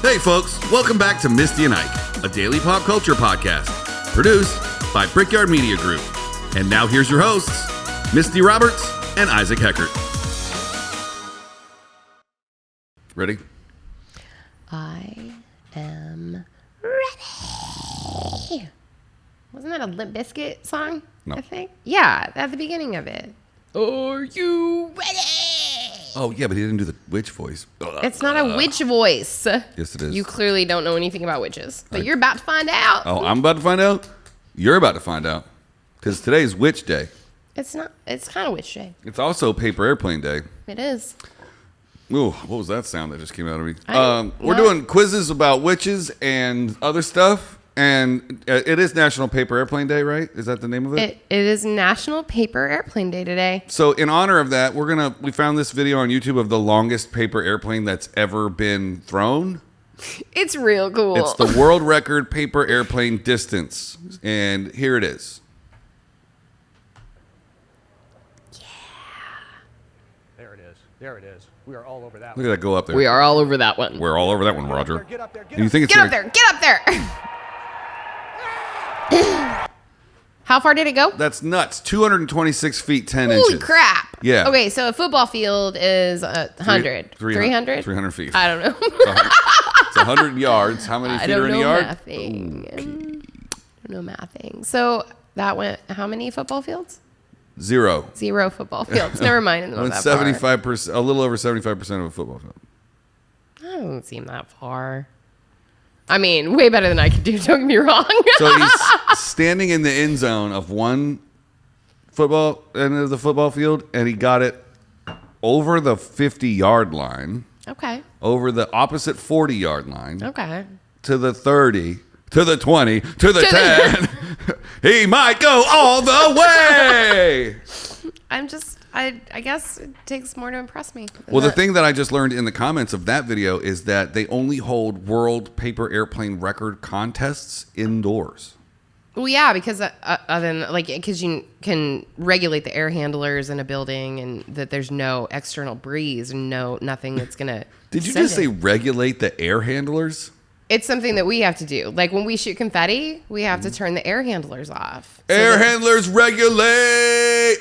Hey folks, welcome back to Misty and Ike, a daily pop culture podcast, produced by Brickyard Media Group. And now here's your hosts, Misty Roberts and Isaac Heckert. Ready? I am ready. Wasn't that a Limp Bizkit song? No. I think. Yeah, at the beginning of it. Are you ready? Oh, yeah, but he didn't do the witch voice. It's not a witch voice. Yes, it is. You clearly don't know anything about witches, but you're about to find out. Oh, I'm about to find out? You're about to find out. Because today's Witch Day. It's not. It's kind of witch day. It's also Paper Airplane Day. It is. Ooh, what was that sound that just came out of me? We're what? doing quizzes about witches and other stuff. And it is National Paper Airplane Day, right? Is that the name of it? It is National Paper Airplane Day today. So in honor of that, we found this video on YouTube of the longest paper airplane that's ever been thrown. It's real cool. It's the world record paper airplane distance. And here it is. There it is. We are all over that Look at that go up there. We are all over that one. We're all over that one, Roger. Get up there. And you think it's Get up there. Get up there. How far did it go? That's nuts. 226 feet, 10 Holy inches. crap. Yeah. Okay, so a football field is 100. 300? 300 feet. I don't know. It's 100 yards. How many feet are in a yard? Mathing. I don't know mathing. So that went, how many football fields? 0. 0 football fields. Never mind. It Went that far. 75%, a little over 75% of a football field. That doesn't seem that far. I mean, way better than I could do. Don't get me wrong. So he's standing in the end zone of one football end of the football field, and he got it over the 50-yard line, Okay. over the opposite 40-yard line, Okay. to the 30, to the 20, to the 10. He might go all the way. I guess it takes more to impress me. Well, the thing that I just learned in the comments of that video is that they only hold world paper airplane record contests indoors. Well, yeah, because because you can regulate the air handlers in a building, and that there's no external breeze and nothing that's gonna. Did you just say regulate the air handlers? It's something that we have to do. Like when we shoot confetti, we have to turn the air handlers off. Air handlers regulate.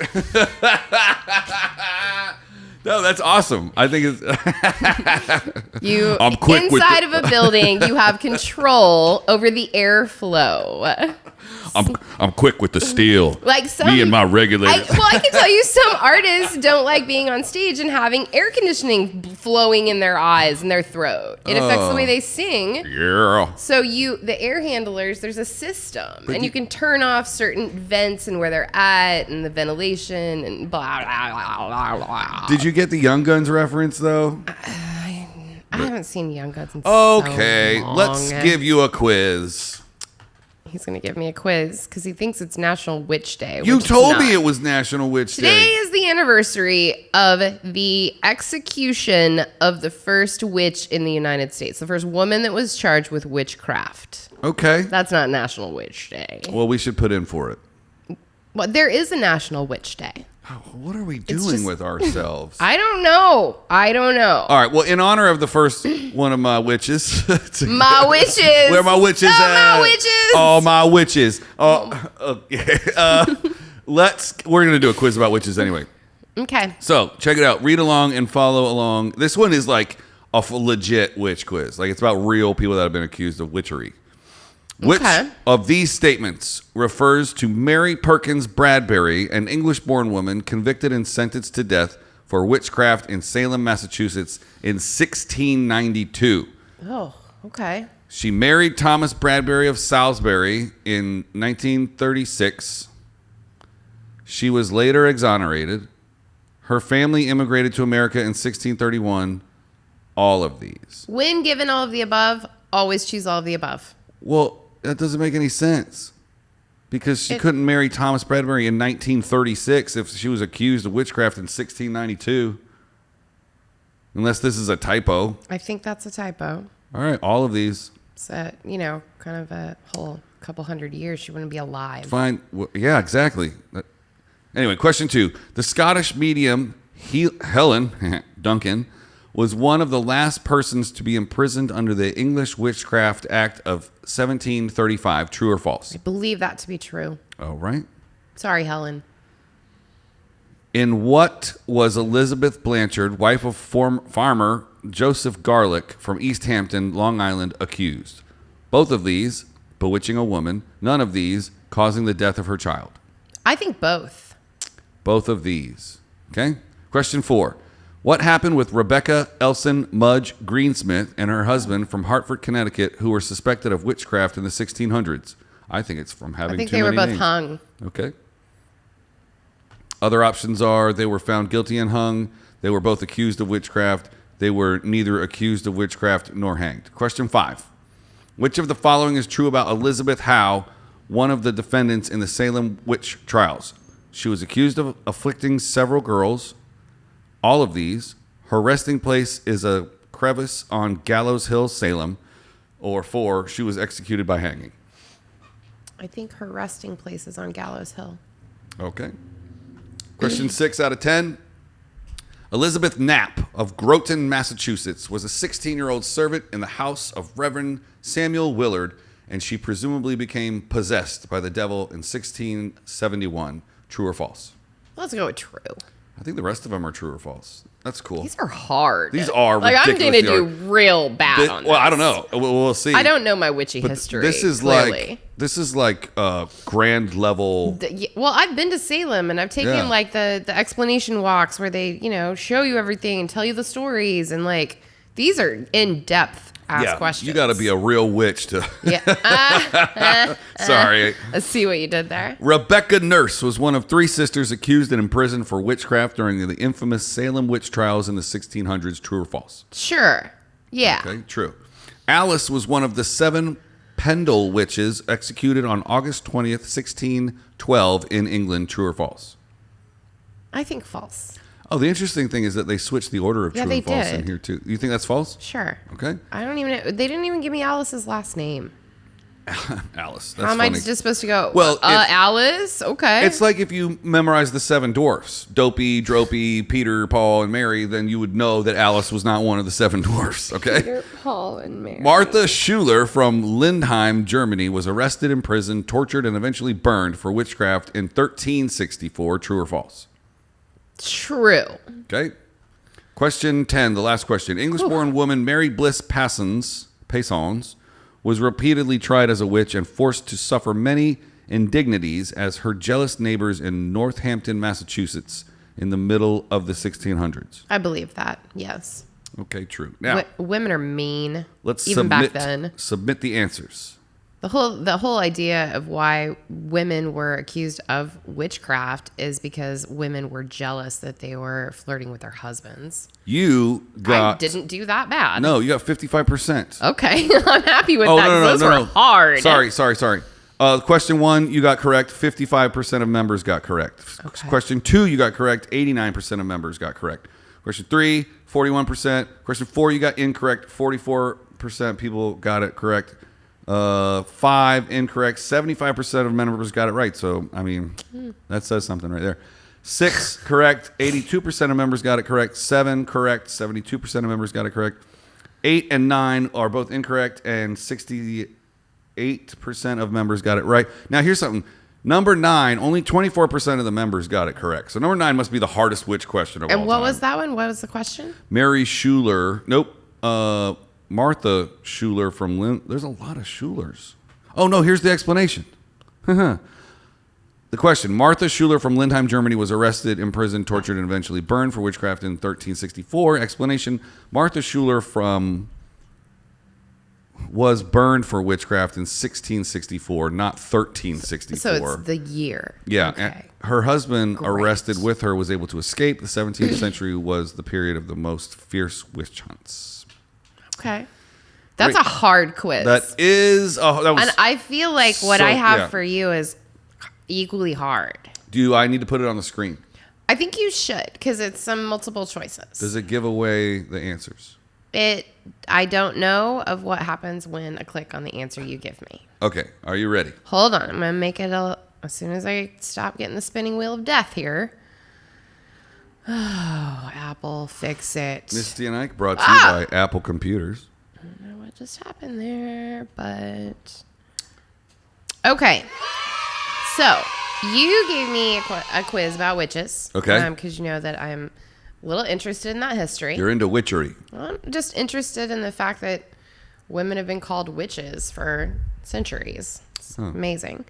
No, that's awesome. I think it's. I'm quick inside of a building, you have control over the airflow. I'm quick with the steel. Like me and my regulator. I can tell you, some artists don't like being on stage and having air conditioning flowing in their eyes and their throat. It affects the way they sing. Yeah. So the air handlers, there's a system, and you can turn off certain vents and where they're at, and the ventilation, and blah blah blah blah blah. Did you get the Young Guns reference though? I haven't seen Young Guns in Okay, so long. let's give you a quiz. He's going to give me a quiz because he thinks it's National Witch Day. You told me it was National Witch Day. Today is the anniversary of the execution of the first witch in the United States. The first woman that was charged with witchcraft. Okay. That's not National Witch Day. Well, we should put in for it. Well, there is a National Witch Day. What are we doing with ourselves? I don't know. All right. Well, in honor of the first one of my witches. My witches. Where my witches oh, at? my witches. All my witches. We're going to do a quiz about witches anyway. Okay. So check it out. Read along and follow along. This one is like a legit witch quiz. Like it's about real people that have been accused of witchery. Which of these statements refers to Mary Perkins Bradbury, an English-born woman convicted and sentenced to death for witchcraft in Salem, Massachusetts in 1692? Oh, okay. She married Thomas Bradbury of Salisbury in 1936. She was later exonerated. Her family immigrated to America in 1631. All of these. When given all of the above, always choose all of the above. Well, that doesn't make any sense because she couldn't marry Thomas Bradbury in 1936 if she was accused of witchcraft in 1692. Unless this is a typo. I think that's a typo. All right, all of these. It's kind of a whole couple hundred years she wouldn't be alive. Fine. Well, yeah, exactly. Anyway, question 2. The Scottish medium Helen Duncan was one of the last persons to be imprisoned under the English Witchcraft Act of 1735. True or false? I believe that to be true. All right. Sorry, Helen. In what was Elizabeth Blanchard, wife of farmer Joseph Garlick from East Hampton, Long Island, accused? Both of these, bewitching a woman. None of these, causing the death of her child. I think both. Both of these. Okay. Question 4. What happened with Rebecca Elson Mudge Greensmith and her husband from Hartford, Connecticut, who were suspected of witchcraft in the 1600s? I think it's from having too many names. I think they were both hung. Okay. Other options are they were found guilty and hung. They were both accused of witchcraft. They were neither accused of witchcraft nor hanged. Question 5. Which of the following is true about Elizabeth Howe, one of the defendants in the Salem witch trials? She was accused of afflicting several girls. All of these. Her resting place is a crevice on Gallows Hill, Salem. Or 4, she was executed by hanging. I think her resting place is on Gallows Hill. Okay. Question 6 out of 10. Elizabeth Knapp of Groton, Massachusetts, was a 16-year-old servant in the house of Reverend Samuel Willard, and she presumably became possessed by the devil in 1671. True or false? Let's go with true. I think the rest of them are true or false. That's cool. These are hard. These are like I'm ridiculously gonna do real bad on this. Well, I don't know. We'll see. I don't know my witchy history. This is clearly. like grand level. Well, I've been to Salem and I've taken like the explanation walks where they show you everything and tell you the stories, and like these are in depth questions. You got to be a real witch to. Yeah. Sorry. I see what you did there. Rebecca Nurse was one of 3 sisters accused and imprisoned for witchcraft during the infamous Salem witch trials in the 1600s. True or false? Sure. Yeah. Okay, true. Alice was one of the 7 Pendle witches executed on August 20th, 1612 in England. True or false? I think false. Oh, the interesting thing is that they switched the order of true and false in here too. You think that's false? Sure. Okay. I don't even know. They didn't even give me Alice's last name. Alice. That's How am I funny. just supposed to go? Well, Alice? Okay. It's like if you memorize the 7 dwarfs, Dopey, Dropey, Peter, Paul, and Mary, then you would know that Alice was not one of the 7 dwarfs, okay? Peter, Paul, and Mary. Martha Schuler from Lindheim, Germany, was arrested, imprisoned, tortured, and eventually burned for witchcraft in 1364. True or false? True. Okay. Question 10, the last question. English-born woman Mary Bliss Parsons was repeatedly tried as a witch and forced to suffer many indignities as her jealous neighbors in Northampton, Massachusetts, in the middle of the 1600s. I believe that. Yes. Okay, true. Now, women are mean. let's even back then. Submit the answers. The whole idea of why women were accused of witchcraft is because women were jealous that they were flirting with their husbands. I didn't do that bad. No, you got 55%. Okay, I'm happy with that. No, those were hard. Sorry. Question 1, you got correct. 55% of members got correct. Okay. Question 2, you got correct. 89% of members got correct. Question 3, 41%. Question 4, you got incorrect. 44% people got it correct. 5 incorrect. 75% of members got it right. So, I mean, that says something right there. 6 correct. 82% of members got it correct. 7 correct. 72% of members got it correct. 8 and 9 are both incorrect, and 68% of members got it right. Now, here's something. Number 9, only 24% of the members got it correct. So number 9 must be the hardest witch question of all time. And what was that one? What was the question? Mary Schuler. Nope. Martha Schuler from There's a lot of Schulers. Oh, no, here's the explanation. The question. Martha Schuler from Lindheim, Germany was arrested, imprisoned, tortured, and eventually burned for witchcraft in 1364. Explanation. Martha Schuler was burned for witchcraft in 1664, not 1364. So it's the year. Yeah. Okay. Her husband, Great. arrested with her, was able to escape. The 17th century was the period of the most fierce witch hunts. Okay. That's a hard quiz. That was, and I feel like what I have for you is equally hard. Do I need to put it on the screen? I think you should, because it's some multiple choices. Does it give away the answers? I don't know of what happens when I click on the answer you give me. Okay. Are you ready? Hold on. I'm going to make it as soon as I stop getting the spinning wheel of death here. Oh, Apple, fix it. Misty and Ike brought to you by Apple Computers. I don't know what just happened there, but... Okay. So, you gave me a quiz about witches. Okay. Because you know that I'm a little interested in that history. You're into witchery. I'm just interested in the fact that women have been called witches for centuries. It's amazing.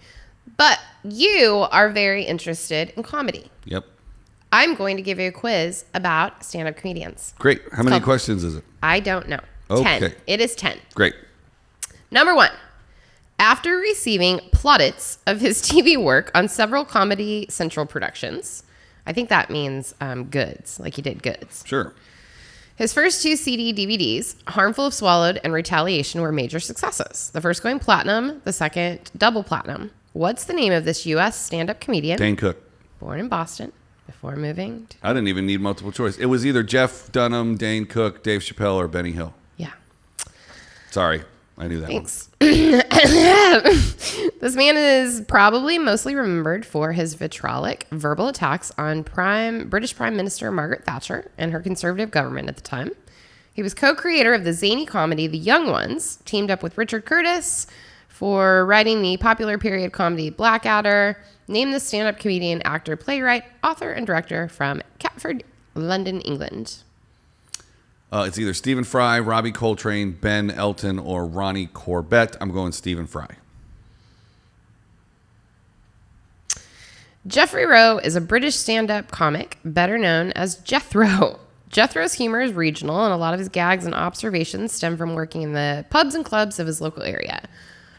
But you are very interested in comedy. Yep. I'm going to give you a quiz about stand-up comedians. Great. How many questions is it? I don't know. Okay. 10. It is 10. Great. Number 1. After receiving plaudits of his TV work on several Comedy Central productions, I think that means goods, like he did goods. Sure. His first 2 CD DVDs, Harmful If Swallowed and Retaliation, were major successes. The first going platinum, the second double platinum. What's the name of this U.S. stand-up comedian? Dane Cook. Born in Boston before moving to... I didn't even need multiple choice. It was either Jeff Dunham, Dane Cook, Dave Chappelle, or Benny Hill. Yeah. Sorry. I knew that Thanks. This man is probably mostly remembered for his vitriolic verbal attacks on British Prime Minister Margaret Thatcher and her conservative government at the time. He was co-creator of the zany comedy The Young Ones, teamed up with Richard Curtis for writing the popular period comedy Blackadder, named the stand-up comedian, actor, playwright, author, and director from Catford, London, England. It's either Stephen Fry, Robbie Coltrane, Ben Elton, or Ronnie Corbett. I'm going Stephen Fry. Jeffrey Rowe is a British stand-up comic, better known as Jethro. Jethro's humor is regional, and a lot of his gags and observations stem from working in the pubs and clubs of his local area.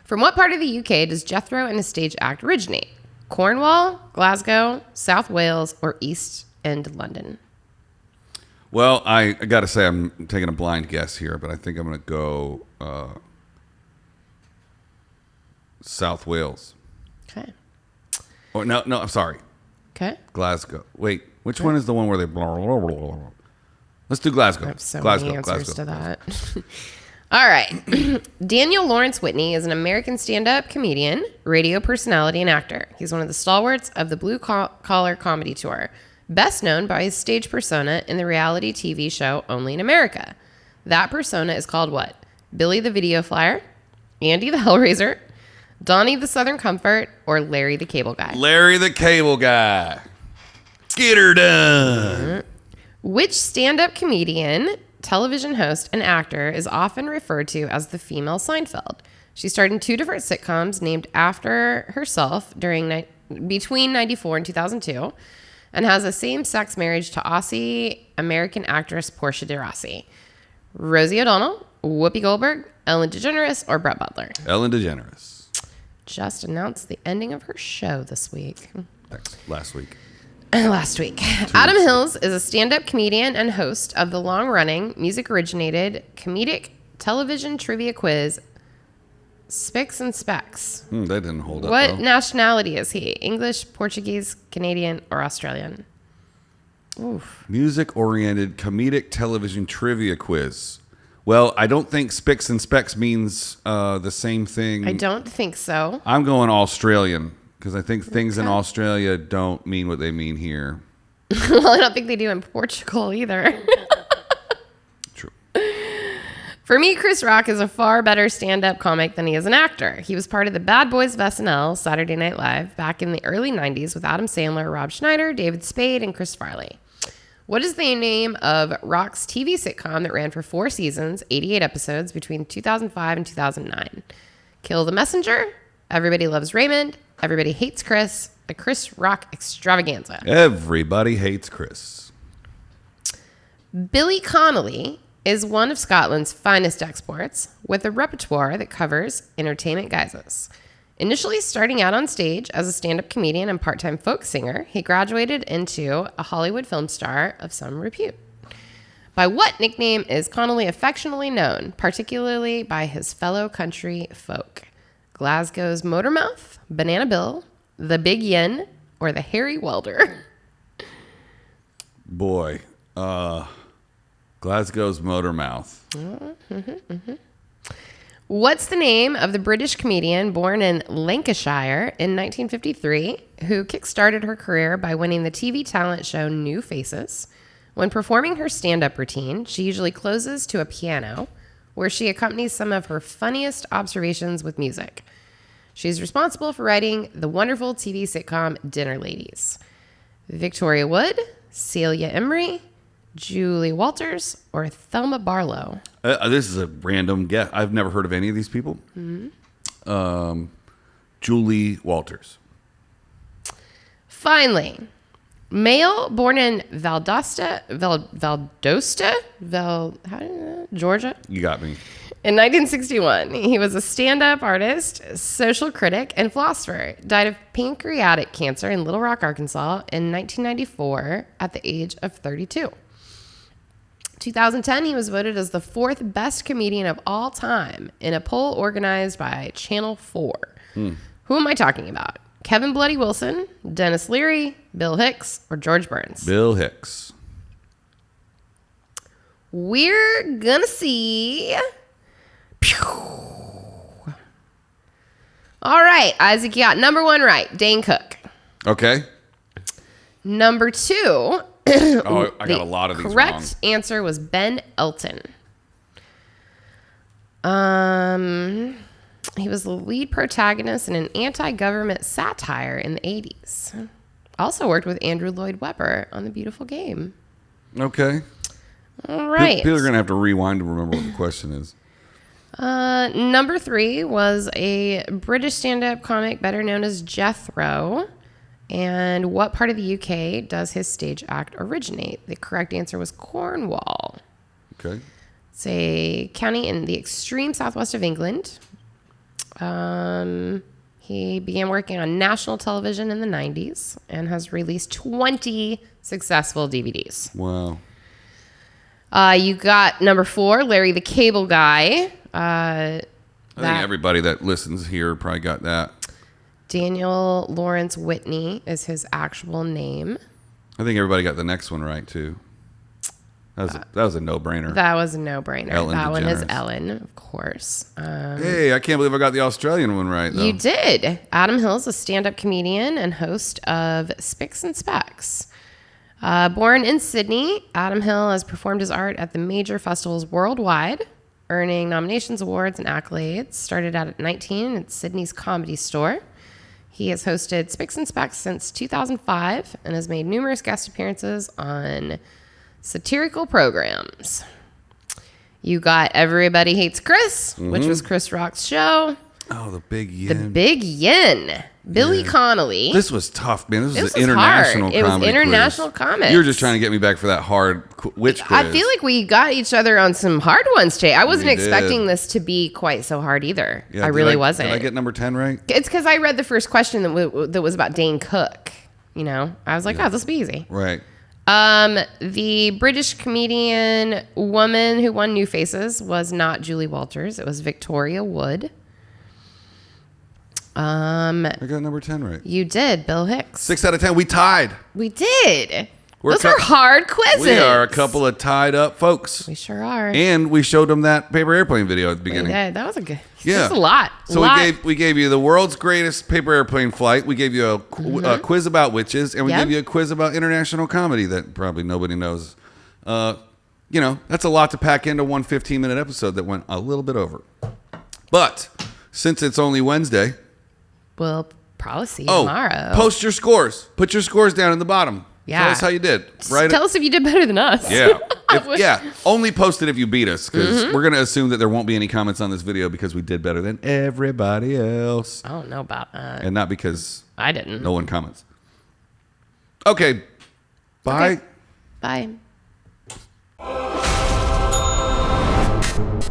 From what part of the UK does Jethro and his stage act originate? Cornwall, Glasgow, South Wales, or East End London? Well, I got to say I'm taking a blind guess here, but I think I'm going to go South Wales. Okay. Oh, no, I'm sorry. Okay. Glasgow. Wait, which one is the one where they... Blah, blah, blah, blah, blah. Let's do Glasgow. I have so Glasgow, many answers Glasgow, to that. All right. Daniel Lawrence Whitney is an American stand-up comedian, radio personality, and actor. He's one of the stalwarts of the Blue Collar Comedy Tour, best known by his stage persona in the reality TV show Only in America. That persona is called what? Billy the Video Flyer, Andy the Hellraiser, Donnie the Southern Comfort, or Larry the Cable Guy? Larry the Cable Guy. Get her done. Which stand-up comedian, television host, and actor is often referred to as the female Seinfeld? She starred in 2 different sitcoms named after herself between 94 and 2002, and has a same-sex marriage to Aussie-American actress Portia de Rossi. Rosie O'Donnell, Whoopi Goldberg, Ellen DeGeneres, or Brett Butler? Ellen DeGeneres. Just announced the ending of her show this week. Last week. Last week. Adam Hills is a stand-up comedian and host of the long-running, music-originated comedic television trivia quiz Spicks and Specks. That didn't hold up. What well. nationality is he? English, Portuguese, Canadian, or Australian? Oof. Music-oriented comedic television trivia quiz. Well, I don't think Spicks and Specks means the same thing. I don't think so. I'm going Australian because I think things in Australia don't mean what they mean here. Well, I don't think they do in Portugal either. True. For me, Chris Rock is a far better stand-up comic than he is an actor. He was part of the Bad Boys of SNL, Saturday Night Live, back in the early 90s with Adam Sandler, Rob Schneider, David Spade, and Chris Farley. What is the name of Rock's TV sitcom that ran for 4 seasons, 88 episodes, between 2005 and 2009? Kill the Messenger, Everybody Loves Raymond, Everybody Hates Chris, a Chris Rock extravaganza. Everybody hates Chris. Billy Connolly is one of Scotland's finest exports, with a repertoire that covers entertainment guises. Initially starting out on stage as a stand-up comedian and part-time folk singer, he graduated into a Hollywood film star of some repute. By what nickname is Connolly affectionately known, particularly by his fellow country folk? Glasgow's Motormouth, Banana Bill, the Big Yen, or the Harry Welder? Boy, Glasgow's Motormouth. What's the name of the British comedian born in Lancashire in 1953 who kickstarted her career by winning the TV talent show New Faces? When performing her stand-up routine, she usually closes to a piano where she accompanies some of her funniest observations with music. She's responsible for writing the wonderful TV sitcom Dinner Ladies. Victoria Wood, Celia Emery, Julie Walters, or Thelma Barlow? This is a random guess. I've never heard of any of these people. Julie Walters. Finally, male born in Valdosta, Georgia. You got me. In 1961, he was a stand-up artist, social critic, and philosopher. Died of pancreatic cancer in Little Rock, Arkansas in 1994 at the age of 32. 2010, he was voted as the 4th best comedian of all time in a poll organized by Channel 4. Who am I talking about? Kevin Bloody Wilson, Dennis Leary, Bill Hicks, or George Burns? Bill Hicks. We're gonna see. Pew. All right, Isaac, you got number 1 right. Dane Cook. Okay. Number 2. Oh, I got a lot of these correct wrong. answer was Ben Elton. He was the lead protagonist in an anti-government satire in the 80s. Also worked with Andrew Lloyd Webber on The Beautiful Game. Okay. All right. People are going to have to rewind to remember what the question is. Number 3 was a British stand-up comic better known as Jethro. And what part of the UK does his stage act originate? The correct answer was Cornwall. Okay. It's a county in the extreme southwest of England. He began working on national television in the 90s and has released 20 successful DVDs. Wow. You got number 4, Larry the Cable Guy. I think everybody that listens here probably got that. Daniel Lawrence Whitney is his actual name. I think everybody got the next one right, too. That was a no-brainer. That was a no-brainer. Ellen that one is DeGeneres. Ellen, of course. Hey, I can't believe I got the Australian one right, though. You did. Adam Hill's a stand-up comedian and host of Spicks and Specks. Born in Sydney, Adam Hill has performed his art at the major festivals worldwide, earning nominations, awards, and accolades. Started out at 19 at Sydney's Comedy Store. He has hosted Spicks and Specks since 2005 and has made numerous guest appearances on satirical programs. You got Everybody Hates Chris, which was Chris Rock's show. Oh, the Big Yin. The Big Yin. Billy Connolly. This was tough, man. This was It an was international hard. It was comedy international quiz. comics. You were just trying to get me back for that hard witch quiz. I feel like we got each other on some hard ones today. I wasn't We did. expecting this to be quite so hard either. Yeah, I did really wasn't. Did I get number 10 right? It's because I read the first question that was about Dane Cook. You know, I was like, oh, this will be easy. Right. The British comedian woman who won New Faces was not Julie Walters. It was Victoria Wood. I got number 10 right. You did, Bill Hicks. 6 out of 10. We tied. We did. We're Those are hard quizzes. We are a couple of tied up folks. We sure are. And we showed them that paper airplane video at the We beginning. did. That was a good. Yeah. That's a lot. So we gave you the world's greatest paper airplane flight. We gave you a quiz about witches, and we Yep. gave you a quiz about international comedy that probably nobody knows. That's a lot to pack into one 15-minute episode that went a little bit over. But since it's only Wednesday, We'll probably see you tomorrow. post your scores. Put your scores down in the bottom. Yeah. Tell us how you did. Right? Tell us if you did better than us. Yeah. Only post it if you beat us, because we're going to assume that there won't be any comments on this video because we did better than everybody else. I don't know about that. And not because I didn't. no one comments. Okay. Bye. Okay. Bye.